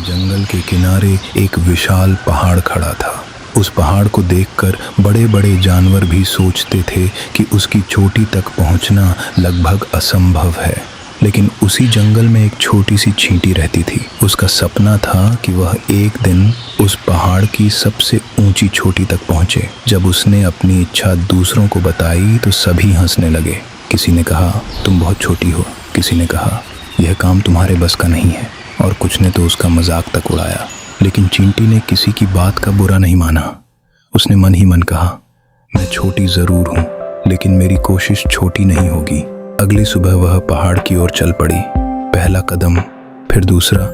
जंगल के किनारे एक विशाल पहाड़ खड़ा था। उस पहाड़ को देखकर बड़े बड़े जानवर भी सोचते थे कि उसकी चोटी तक पहुंचना लगभग असंभव है। लेकिन उसी जंगल में एक छोटी सी चींटी रहती थी। उसका सपना था कि वह एक दिन उस पहाड़ की सबसे ऊंची चोटी तक पहुंचे। जब उसने अपनी इच्छा दूसरों को बताई तो सभी हंसने लगे। किसी ने कहा, तुम बहुत छोटी हो। किसी ने कहा, यह काम तुम्हारे बस का नहीं है। और कुछ ने तो उसका मजाक तक उड़ाया। लेकिन चींटी ने किसी की बात का बुरा नहीं माना। उसने मन ही मन कहा, मैं छोटी जरूर हूँ, लेकिन मेरी कोशिश छोटी नहीं होगी। अगली सुबह वह पहाड़ की ओर चल पड़ी। पहला कदम, फिर दूसरा।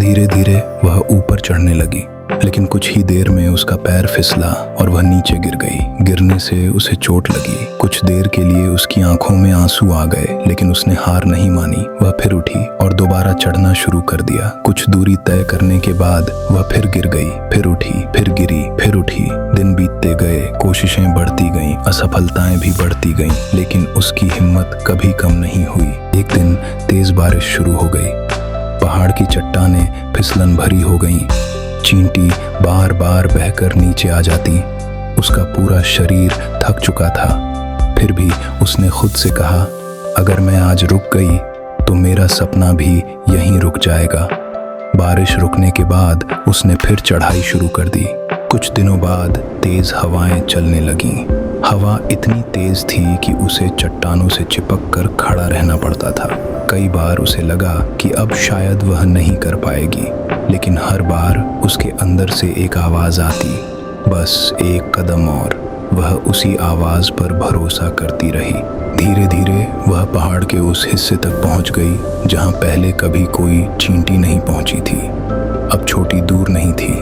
धीरे धीरे वह ऊपर चढ़ने लगी, लेकिन कुछ ही देर में उसका पैर फिसला और वह नीचे गिर गई। गिरने से उसे चोट लगी। कुछ देर के लिए उसकी आंखों में आंसू आ गए, लेकिन उसने हार नहीं मानी। वह फिर उठी और दोबारा चढ़ना शुरू कर दिया। कुछ दूरी तय करने के बाद वह फिर गिर गई, फिर उठी, फिर गिरी, फिर उठी। दिन बीतते गए, कोशिशें बढ़ती गईं, असफलताएं भी बढ़ती गईं, लेकिन उसकी हिम्मत कभी कम नहीं हुई। एक दिन तेज बारिश शुरू हो गई। पहाड़ की चट्टानें फिसलन भरी हो गईं। चींटी बार बार बहकर नीचे आ जाती। उसका पूरा शरीर थक चुका था। फिर भी उसने खुद से कहा, अगर मैं आज रुक गई तो मेरा सपना भी यहीं रुक जाएगा। बारिश रुकने के बाद उसने फिर चढ़ाई शुरू कर दी। कुछ दिनों बाद तेज हवाएं चलने लगीं। हवा इतनी तेज थी कि उसे चट्टानों से चिपक कर खड़ा रहना पड़ता था। कई बार उसे लगा कि अब शायद वह नहीं कर पाएगी, लेकिन हर बार उसके अंदर से एक आवाज़ आती, बस एक कदम और। वह उसी आवाज़ पर भरोसा करती रही। धीरे धीरे वह पहाड़ के उस हिस्से तक पहुंच गई जहां पहले कभी कोई चींटी नहीं पहुंची थी। अब छोटी दूर नहीं थी,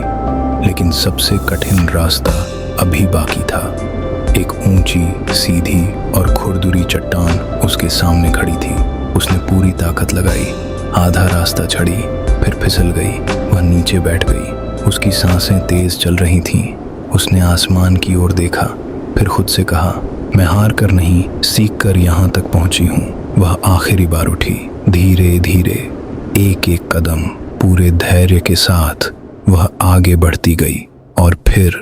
लेकिन सबसे कठिन रास्ता अभी बाकी था। एक ऊंची, सीधी और खुरदुरी चट्टान उसके सामने खड़ी थी। उसने पूरी ताकत लगाई, आधा रास्ता चढ़ी, फिर फिसल गई। वह नीचे बैठ गई। उसकी सांसें तेज चल रही थीं। उसने आसमान की ओर देखा, फिर खुद से कहा, मैं हार कर नहीं, सीख कर यहाँ तक पहुंची हूँ। वह आखिरी बार उठी। धीरे धीरे, एक एक कदम, पूरे धैर्य के साथ वह आगे बढ़ती गई। और फिर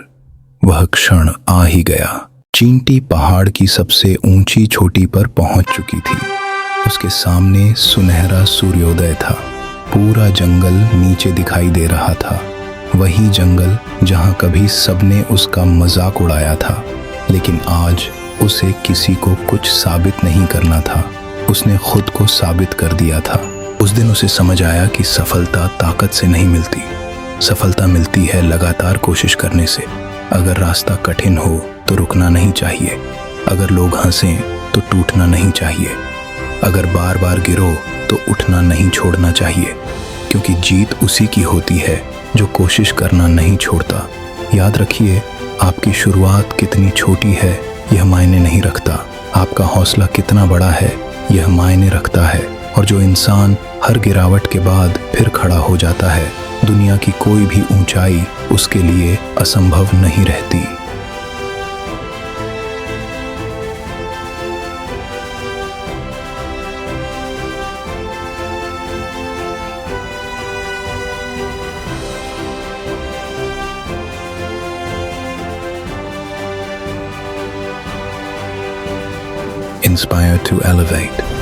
वह क्षण आ ही गया। चींटी पहाड़ की सबसे ऊंची चोटी पर पहुंच चुकी थी। उसके सामने सुनहरा सूर्योदय था। पूरा जंगल नीचे दिखाई दे रहा था। वही जंगल जहां कभी सबने उसका मजाक उड़ाया था। लेकिन आज उसे किसी को कुछ साबित नहीं करना था। उसने खुद को साबित कर दिया था। उस दिन उसे समझ आया कि सफलता ताकत से नहीं मिलती। सफलता मिलती है लगातार कोशिश करने से। अगर रास्ता कठिन हो तो रुकना नहीं चाहिए। अगर लोग हंसें तो टूटना नहीं चाहिए। अगर बार बार गिरो तो उठना नहीं छोड़ना चाहिए, क्योंकि जीत उसी की होती है जो कोशिश करना नहीं छोड़ता। याद रखिए, आपकी शुरुआत कितनी छोटी है यह मायने नहीं रखता। आपका हौसला कितना बड़ा है यह मायने रखता है। और जो इंसान हर गिरावट के बाद फिर खड़ा हो जाता है, दुनिया की कोई भी ऊंचाई उसके लिए असंभव नहीं रहती। Inspired to elevate.